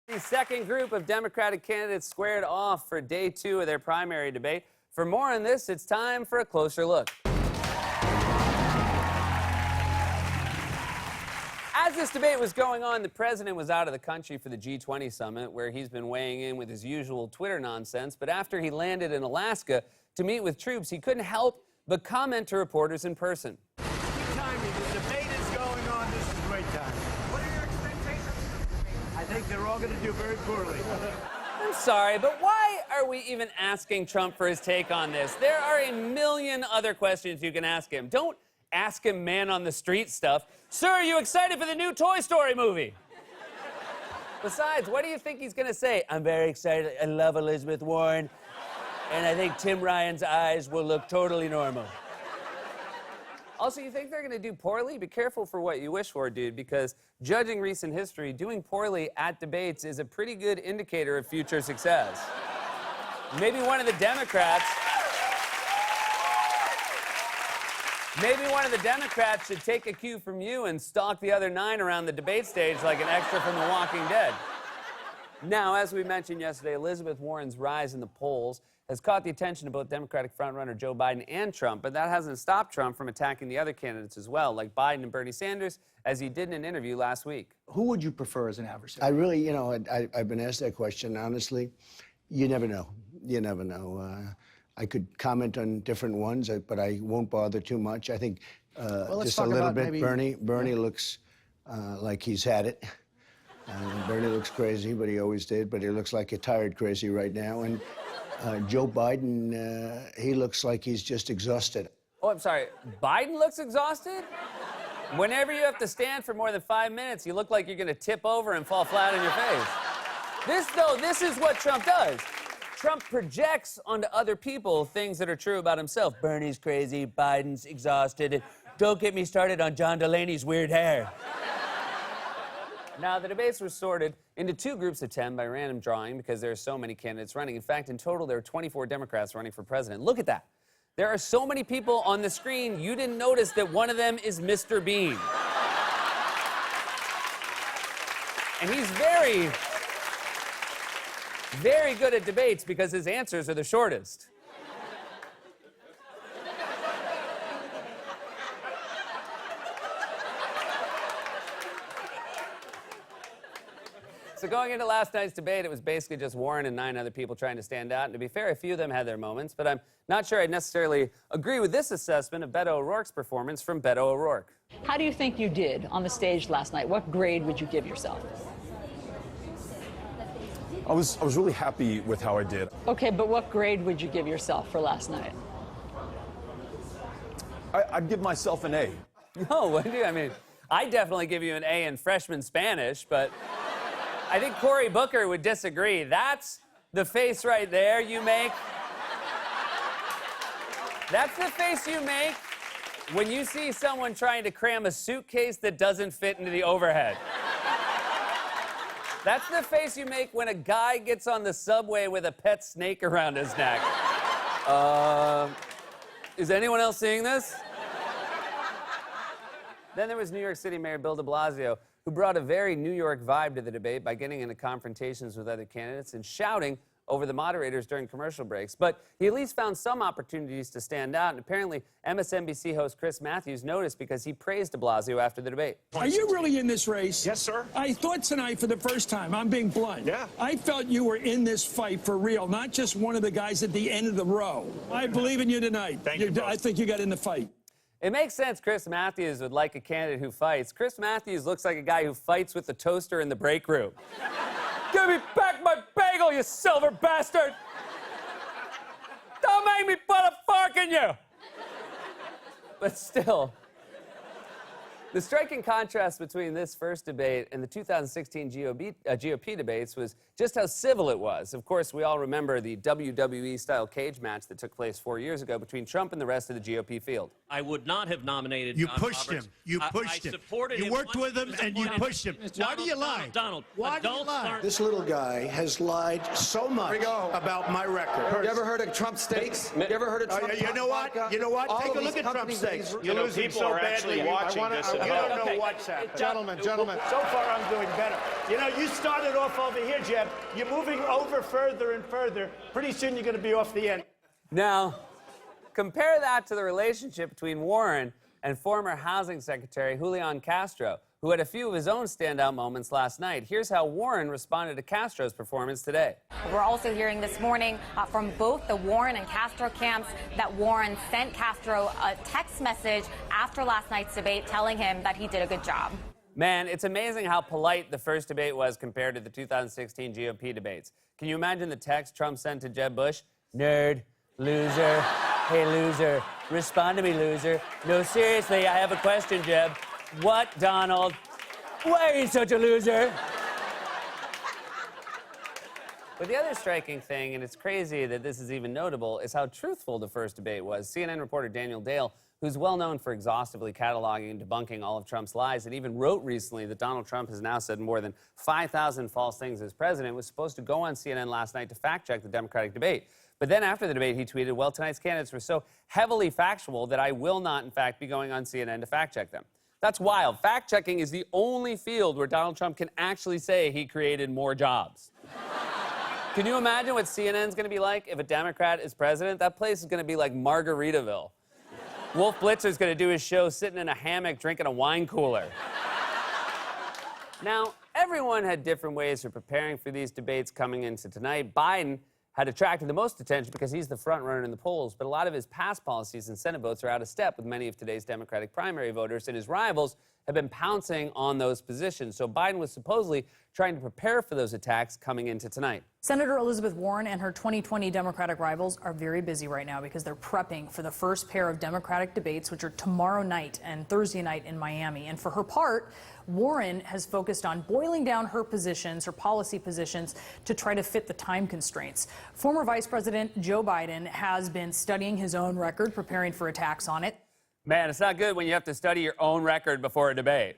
The second group of Democratic candidates squared off for day 2 of their primary debate. For more on this, it's time for a closer look. As this debate was going on, the president was out of the country for the G20 summit, where he's been weighing in with his usual Twitter nonsense. But after he landed in Alaska to meet with troops, he couldn't help but comment to reporters in person. Good timing. The debate is going on. This is great time. What are your expectations? I think they're all going to do very poorly. I'm sorry, but why are we even asking Trump for his take on this? There are a million other questions you can ask him. Don't ask him man-on-the-street stuff. Sir, are you excited for the new Toy Story movie? Besides, what do you think he's going to say? I'm very excited. I love Elizabeth Warren. And I think Tim Ryan's eyes will look totally normal. Also, you think they're going to do poorly? Be careful for what you wish for, dude, because judging recent history, doing poorly at debates is a pretty good indicator of future success. Maybe one of the Democrats should take a cue from you and stalk the other 9 around the debate stage like an extra from The Walking Dead. Now, as we mentioned yesterday, Elizabeth Warren's rise in the polls has caught the attention of both Democratic frontrunner Joe Biden and Trump, but that hasn't stopped Trump from attacking the other candidates as well, like Biden and Bernie Sanders, as he did in an interview last week. Who would you prefer as an adversary? I really, I've been asked that question. Honestly, you never know. You never know. I could comment on different ones, but I won't bother too much. I think just a little bit. Maybe... Bernie looks like he's had it. Bernie looks crazy, but he always did. But he looks like a tired crazy right now. And Joe Biden, he looks like he's just exhausted. Oh, I'm sorry. Biden looks exhausted? Whenever you have to stand for more than 5 minutes, you look like you're going to tip over and fall flat on your face. This is what Trump does. Trump projects onto other people things that are true about himself. Bernie's crazy, Biden's exhausted, and don't get me started on John Delaney's weird hair. Now, the debates were sorted into 2 groups of 10 by random drawing because there are so many candidates running. In fact, in total, there are 24 Democrats running for president. Look at that. There are so many people on the screen, you didn't notice that one of them is Mr. Bean. And he's very, very good at debates because his answers are the shortest. So going into last night's debate, it was basically just Warren and 9 other people trying to stand out. And to be fair, a few of them had their moments, but I'm not sure I'd necessarily agree with this assessment of Beto O'Rourke's performance from Beto O'Rourke. How do you think you did on the stage last night? What grade would you give yourself? I was really happy with how I did. Okay, but what grade would you give yourself for last night? I'd give myself an A. No, what do you? I mean, I definitely give you an A in freshman Spanish, but I think Cory Booker would disagree. That's the face right there you make. That's the face you make when you see someone trying to cram a suitcase that doesn't fit into the overhead. That's the face you make when a guy gets on the subway with a pet snake around his neck. Is anyone else seeing this? Then there was New York City Mayor Bill de Blasio, who brought a very New York vibe to the debate by getting into confrontations with other candidates and shouting over the moderators during commercial breaks. But he at least found some opportunities to stand out, and apparently MSNBC host Chris Matthews noticed because he praised de Blasio after the debate. Are you really in this race? Yes, sir. I thought tonight for the first time, I'm being blunt. Yeah. I felt you were in this fight for real, not just one of the guys at the end of the row. I believe in you tonight. Thank you, I think you got in the fight. It makes sense Chris Matthews would like a candidate who fights. Chris Matthews looks like a guy who fights with the toaster in the break room. Give me back my bagel, you silver bastard! Don't make me put a fork in you! But still, the striking contrast between this first debate and the 2016 GOP debates was just how civil it was. Of course, we all remember the WWE-style cage match that took place 4 years ago between Trump and the rest of the GOP field. I would not have nominated You John pushed Roberts. him. You pushed I him. supported You him worked once with he him was and you appointed. pushed him. Why do you lie? Donald, Why do you adults lie? learn. This little guy has lied so much about my record. You ever heard of Trump steaks? You ever heard of Trump You know what? You know what? All Take of a look these at Trump companies steaks. that You're losing so badly. watching this. You don't know what's happening. Gentlemen, gentlemen. So far, I'm doing better. You know, you started off over here, Jeb. You're moving over further and further. Pretty soon, you're going to be off the end. Now, compare that to the relationship between Warren and former Housing Secretary Julian Castro, who had a few of his own standout moments last night. Here's how Warren responded to Castro's performance today. We're also hearing this morning from both the Warren and Castro camps that Warren sent Castro a text message after last night's debate telling him that he did a good job. Man, it's amazing how polite the first debate was compared to the 2016 GOP debates. Can you imagine the text Trump sent to Jeb Bush? Nerd, loser, hey loser, respond to me, loser. No, seriously, I have a question, Jeb. What, Donald? Why are you such a loser? But the other striking thing, and it's crazy that this is even notable, is how truthful the first debate was. CNN reporter Daniel Dale, who's well known for exhaustively cataloging and debunking all of Trump's lies, and even wrote recently that Donald Trump has now said more than 5,000 false things as president, was supposed to go on CNN last night to fact-check the Democratic debate. But then after the debate, he tweeted, well, tonight's candidates were so heavily factual that I will not, in fact, be going on CNN to fact-check them. That's wild. Fact-checking is the only field where Donald Trump can actually say he created more jobs. Can you imagine what CNN's going to be like if a Democrat is president? That place is going to be like Margaritaville. Wolf Blitzer's going to do his show sitting in a hammock drinking a wine cooler. Now, everyone had different ways for preparing for these debates coming into tonight. Biden had attracted the most attention because he's the front runner in the polls, but a lot of his past policies and Senate votes are out of step with many of today's Democratic primary voters, and his rivals have been pouncing on those positions. So Biden was supposedly trying to prepare for those attacks coming into tonight. Senator Elizabeth Warren and her 2020 Democratic rivals are very busy right now because they're prepping for the first pair of Democratic debates, which are tomorrow night and Thursday night in Miami. And for her part, Warren has focused on boiling down her positions, her policy positions, to try to fit the time constraints. Former Vice President Joe Biden has been studying his own record, preparing for attacks on it. Man, it's not good when you have to study your own record before a debate.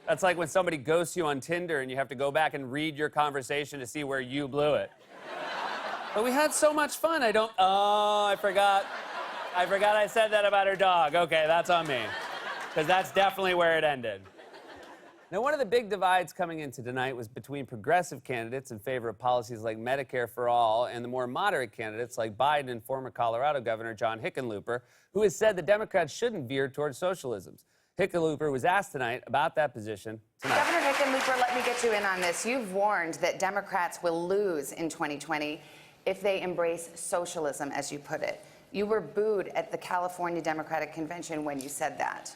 That's like when somebody ghosts you on Tinder and you have to go back and read your conversation to see where you blew it. But we had so much fun. I forgot I said that about her dog. Okay, that's on me. Because that's definitely where it ended. Now, one of the big divides coming into tonight was between progressive candidates in favor of policies like Medicare for All and the more moderate candidates like Biden and former Colorado Governor John Hickenlooper, who has said the Democrats shouldn't veer towards socialism. Hickenlooper was asked tonight about that position tonight. Governor Hickenlooper, let me get you in on this. You've warned that Democrats will lose in 2020 if they embrace socialism, as you put it. You were booed at the California Democratic Convention when you said that.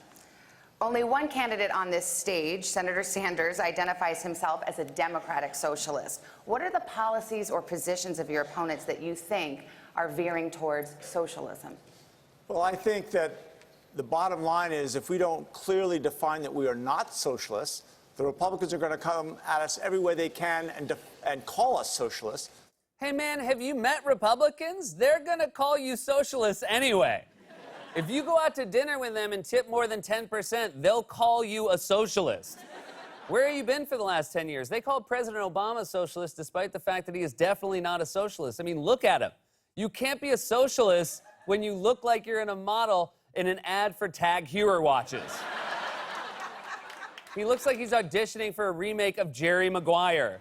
Only one candidate on this stage, Senator Sanders, identifies himself as a Democratic socialist. What are the policies or positions of your opponents that you think are veering towards socialism? Well, I think that the bottom line is if we don't clearly define that we are not socialists, the Republicans are going to come at us every way they can and call us socialists. Hey, man, have you met Republicans? They're going to call you socialists anyway. If you go out to dinner with them and tip more than 10%, they'll call you a socialist. Where have you been for the last 10 years? They called President Obama a socialist despite the fact that he is definitely not a socialist. I mean, look at him. You can't be a socialist when you look like you're in a model in an ad for Tag Heuer watches. He looks like he's auditioning for a remake of Jerry Maguire.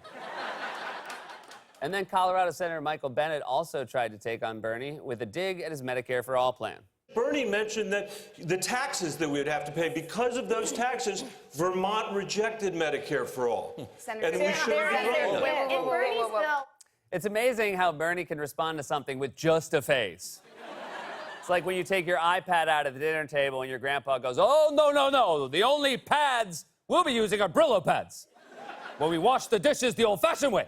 And then Colorado Senator Michael Bennet also tried to take on Bernie with a dig at his Medicare for All plan. Bernie mentioned that the taxes that we would have to pay, because of those taxes, Vermont rejected Medicare for all. Senator, and we shouldn't be wrong. in Bernie's bill. It's amazing how Bernie can respond to something with just a face. It's like when you take your iPad out at the dinner table and your grandpa goes, oh, no. The only pads we'll be using are Brillo pads. Well, we wash the dishes the old-fashioned way.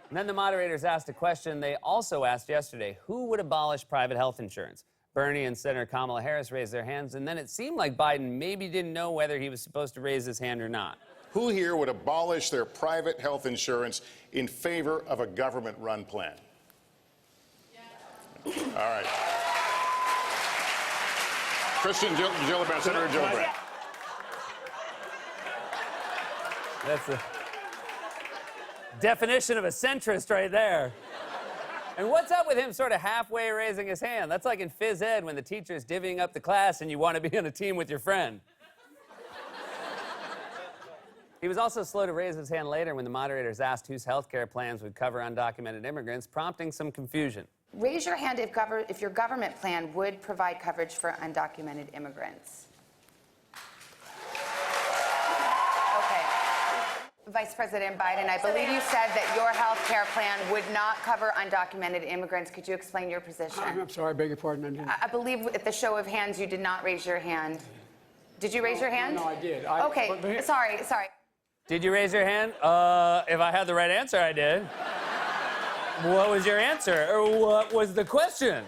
And then the moderators asked a question they also asked yesterday. Who would abolish private health insurance? Bernie and Senator Kamala Harris raised their hands, and then it seemed like Biden maybe didn't know whether he was supposed to raise his hand or not. Who here would abolish their private health insurance in favor of a government-run plan? Yeah. All right. Christian Gillibrand, Senator Gillibrand. That's the definition of a centrist right there. And what's up with him sort of halfway raising his hand? That's like in phys ed when the teacher's divvying up the class and you want to be on a team with your friend. He was also slow to raise his hand later when the moderators asked whose health care plans would cover undocumented immigrants, prompting some confusion. Raise your hand if your government plan would provide coverage for undocumented immigrants. Okay. Vice President Biden, I believe you said that your health care plan would not cover undocumented immigrants. Could you explain your position? I'm sorry, I beg your pardon. I believe at the show of hands you did not raise your hand. Did you raise your hand? No, I did. Okay, sorry. Did you raise your hand? If I had the right answer, I did. What was your answer? Or what was the question?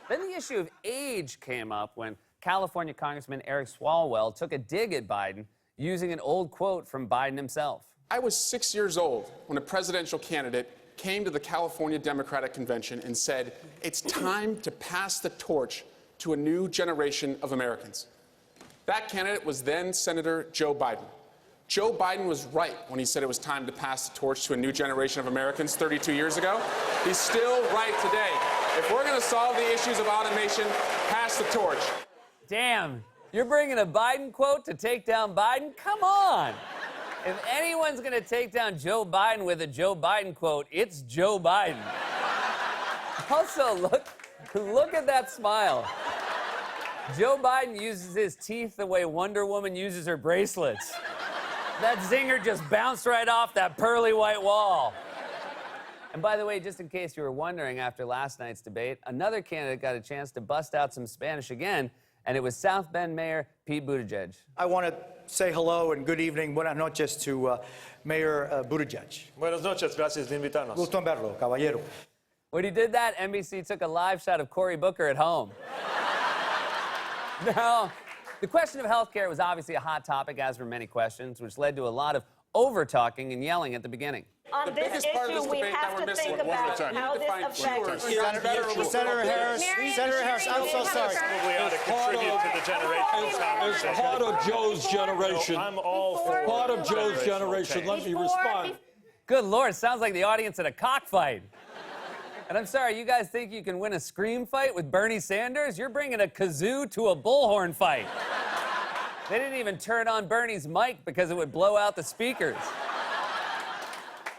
Then the issue of age came up when California Congressman Eric Swalwell took a dig at Biden using an old quote from Biden himself. I was 6 years old when a presidential candidate came to the California Democratic Convention and said, "It's time to pass the torch to a new generation of Americans." That candidate was then Senator Joe Biden. Joe Biden was right when he said it was time to pass the torch to a new generation of Americans 32 years ago. He's still right today. If we're going to solve the issues of automation, pass the torch. Damn, you're bringing a Biden quote to take down Biden? Come on. If anyone's going to take down Joe Biden with a Joe Biden quote, it's Joe Biden. Also, look at that smile. Joe Biden uses his teeth the way Wonder Woman uses her bracelets. That zinger just bounced right off that pearly white wall. And by the way, just in case you were wondering, after last night's debate, another candidate got a chance to bust out some Spanish again, and it was South Bend Mayor Pete Buttigieg. I want to say hello and good evening, buenas noches to Mayor Buttigieg. Buenas noches, gracias de invitarnos. Gusto en verlo, caballero. When he did that, NBC took a live shot of Cory Booker at home. Now, the question of health care was obviously a hot topic, as were many questions, which led to a lot of over-talking and yelling at the beginning. The biggest part of this debate that we're missing one more time. How this affects Senator Harris, I'm so sorry. Probably ought to contribute to the generational conversation. As part of Joe's generation. I'm all for Part of Joe's generation. Let me respond. Good Lord, sounds like the audience at a cockfight. And I'm sorry, you guys think you can win a scream fight with Bernie Sanders? You're bringing a kazoo to a bullhorn fight. They didn't even turn on Bernie's mic because it would blow out the speakers.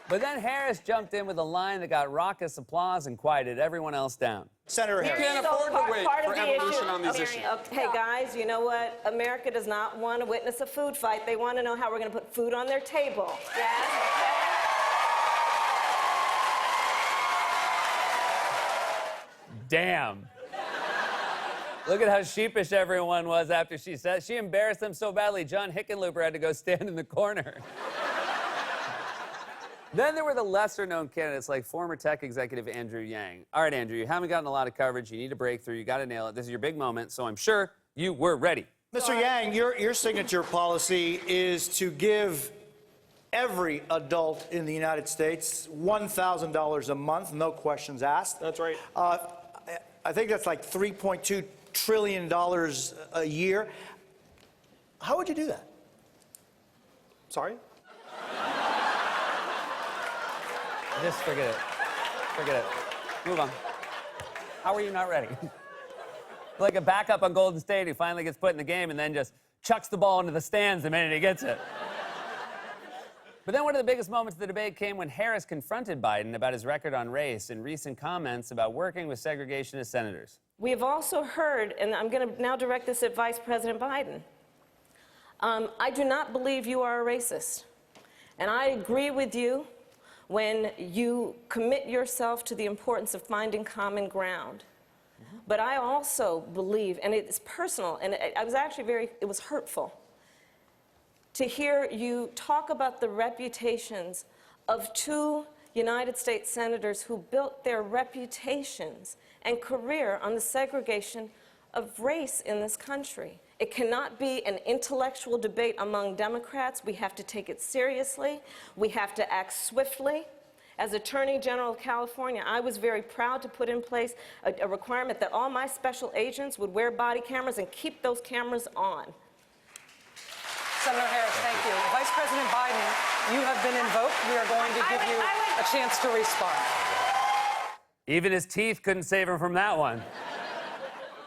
But then Harris jumped in with a line that got raucous applause and quieted everyone else down. Senator We Harris. can't afford to wait for evolution on these issues. Hey, guys, you know what? America does not want to witness a food fight. They want to know how we're going to put food on their table. Yes? Damn. Look at how sheepish everyone was after she said. She embarrassed them so badly, John Hickenlooper had to go stand in the corner. Then there were the lesser-known candidates like former tech executive Andrew Yang. All right, Andrew, you haven't gotten a lot of coverage. You need a breakthrough. You got to nail it. This is your big moment, so I'm sure you were ready. Mr. Yang, your signature policy is to give every adult in the United States $1,000 a month, no questions asked. That's right. I think that's like $3.2 trillion a year. How would you do that? Sorry? Just forget it. Forget it. Move on. How are you not ready? Like a backup on Golden State who finally gets put in the game and then just chucks the ball into the stands the minute he gets it. But then one of the biggest moments of the debate came when Harris confronted Biden about his record on race and recent comments about working with segregationist senators. We have also heard, and I'm going to now direct this at Vice President Biden, I do not believe you are a racist. And I agree with you when you commit yourself to the importance of finding common ground. But I also believe, and it's personal, and I was actually it was hurtful to hear you talk about the reputations of two United States senators who built their reputations and career on the segregation of race in this country. It cannot be an intellectual debate among Democrats. We have to take it seriously. We have to act swiftly. As Attorney General of California, I was very proud to put in place a requirement that all my special agents would wear body cameras and keep those cameras on. Senator Harris, thank you. Vice President Biden, you have been invoked. We are going to give you a chance to respond. Even his teeth couldn't save him from that one.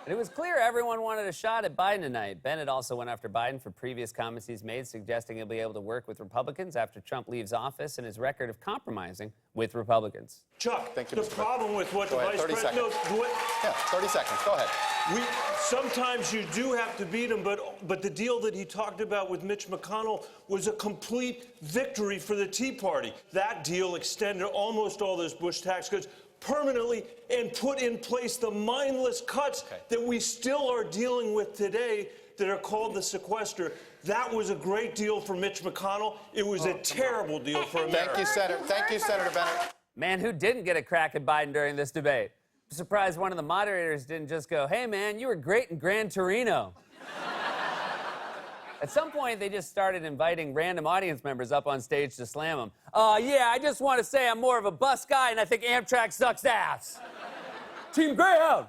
It was clear everyone wanted a shot at Biden tonight. Bennett also went after Biden for previous comments he's made, suggesting he'll be able to work with Republicans after Trump leaves office and his record of compromising with Republicans. Chuck, Thank you, the Mr. problem with what Go the ahead, vice 30 president... seconds. No, what, Yeah, 30 seconds. Go ahead. Sometimes you do have to beat him, but the deal that he talked about with Mitch McConnell was a complete victory for the Tea Party. That deal extended almost all those Bush tax cuts permanently and put in place the mindless cuts that we still are dealing with today that are called the sequester. That was a great deal for Mitch McConnell. It was a terrible deal for America. Thank you, Senator. Thank you, Senator Bennett. Man, who didn't get a crack at Biden during this debate? I'm surprised one of the moderators didn't just go, hey, man, you were great in Gran Torino. At some point, they just started inviting random audience members up on stage to slam him. Yeah, I just want to say I'm more of a bus guy, and I think Amtrak sucks ass. Team Greyhound.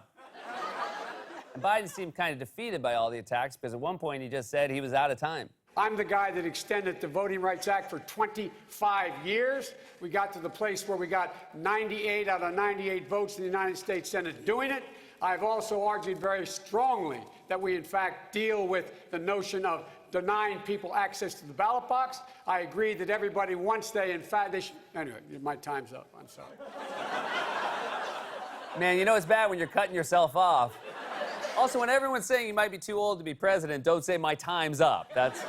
And Biden seemed kind of defeated by all the attacks because at one point he just said he was out of time. I'm the guy that extended the Voting Rights Act for 25 years. We got to the place where we got 98 out of 98 votes in the United States Senate doing it. I've also argued very strongly that we, in fact, deal with the notion of denying people access to the ballot box. I agree that everybody, once they, in fact, they should... Anyway, my time's up. I'm sorry. Man, you know it's bad when you're cutting yourself off. Also, when everyone's saying you might be too old to be president, don't say my time's up. That's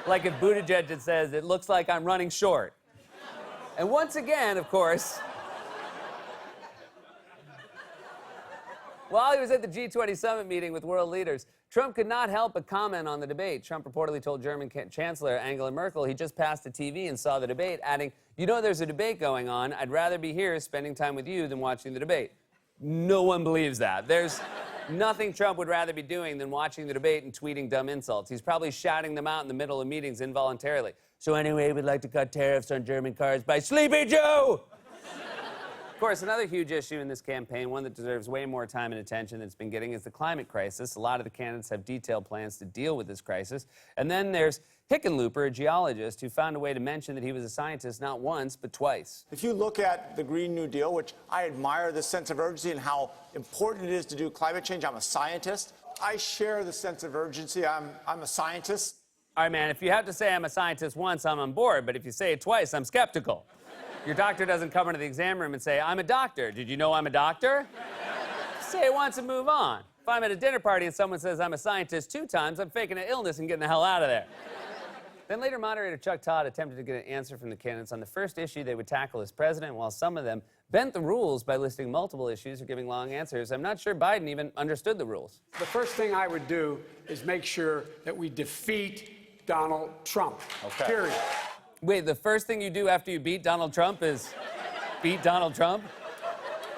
like if Buttigieg just says, it looks like I'm running short. And once again, of course, while he was at the G20 summit meeting with world leaders, Trump could not help but comment on the debate. Trump reportedly told German Chancellor Angela Merkel he just passed the TV and saw the debate, adding, you know there's a debate going on. I'd rather be here spending time with you than watching the debate. No one believes that. There's nothing Trump would rather be doing than watching the debate and tweeting dumb insults. He's probably shouting them out in the middle of meetings involuntarily. So anyway, we'd like to cut tariffs on German cars by Sleepy Joe! Of course, another huge issue in this campaign, one that deserves way more time and attention than it's been getting, is the climate crisis. A lot of the candidates have detailed plans to deal with this crisis. And then there's Hickenlooper, a geologist, who found a way to mention that he was a scientist not once, but twice. If you look at the Green New Deal, which I admire the sense of urgency and how important it is to do climate change, I'm a scientist. I share the sense of urgency. I'm a scientist. All right, man, if you have to say I'm a scientist once, I'm on board. But if you say it twice, I'm skeptical. Your doctor doesn't come into the exam room and say, I'm a doctor. Did you know I'm a doctor? Say it once and move on. If I'm at a dinner party and someone says I'm a scientist 2 times, I'm faking an illness and getting the hell out of there. Then later, moderator Chuck Todd attempted to get an answer from the candidates on the first issue they would tackle as president, while some of them bent the rules by listing multiple issues or giving long answers. I'm not sure Biden even understood the rules. The first thing I would do is make sure that we defeat Donald Trump. Okay. Period. Wait, the first thing you do after you beat Donald Trump is beat Donald Trump?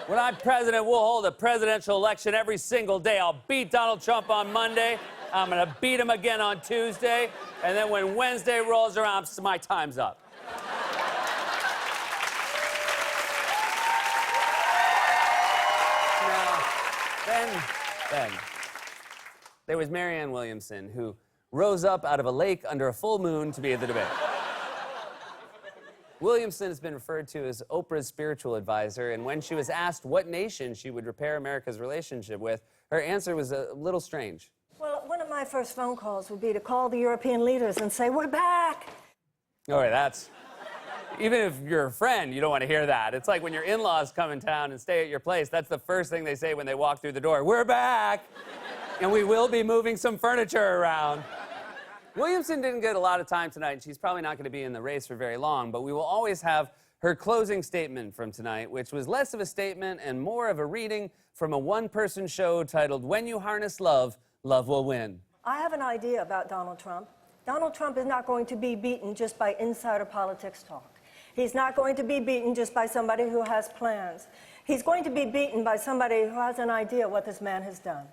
When I'm president, we'll hold a presidential election every single day. I'll beat Donald Trump on Monday. I'm going to beat him again on Tuesday. And then when Wednesday rolls around, my time's up. Then there was Marianne Williamson, who rose up out of a lake under a full moon to be at the debate. Williamson has been referred to as Oprah's spiritual advisor, and when she was asked what nation she would repair America's relationship with, her answer was a little strange. Well, one of my first phone calls would be to call the European leaders and say, we're back. All right, that's... Even if you're a friend, you don't want to hear that. It's like when your in-laws come in town and stay at your place, that's the first thing they say when they walk through the door. We're back! And we will be moving some furniture around. Williamson didn't get a lot of time tonight, and she's probably not going to be in the race for very long, but we will always have her closing statement from tonight, which was less of a statement and more of a reading from a one-person show titled When You Harness Love, Love Will Win. I have an idea about Donald Trump. Donald Trump is not going to be beaten just by insider politics talk. He's not going to be beaten just by somebody who has plans. He's going to be beaten by somebody who has an idea what this man has done.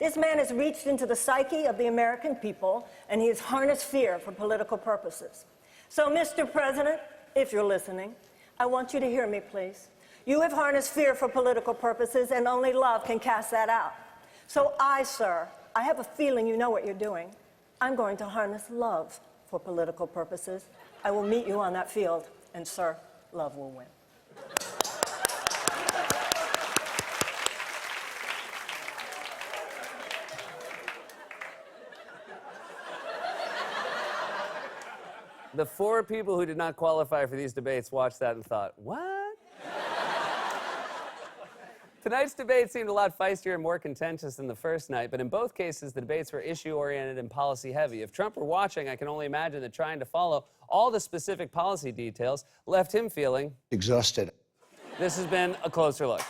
This man has reached into the psyche of the American people, and he has harnessed fear for political purposes. So, Mr. President, if you're listening, I want you to hear me, please. You have harnessed fear for political purposes, and only love can cast that out. So sir, I have a feeling you know what you're doing. I'm going to harness love for political purposes. I will meet you on that field, and, sir, love will win. The 4 people who did not qualify for these debates watched that and thought, what? Tonight's debate seemed a lot feistier and more contentious than the first night, but in both cases, the debates were issue-oriented and policy-heavy. If Trump were watching, I can only imagine that trying to follow all the specific policy details left him feeling Exhausted. This has been A Closer Look.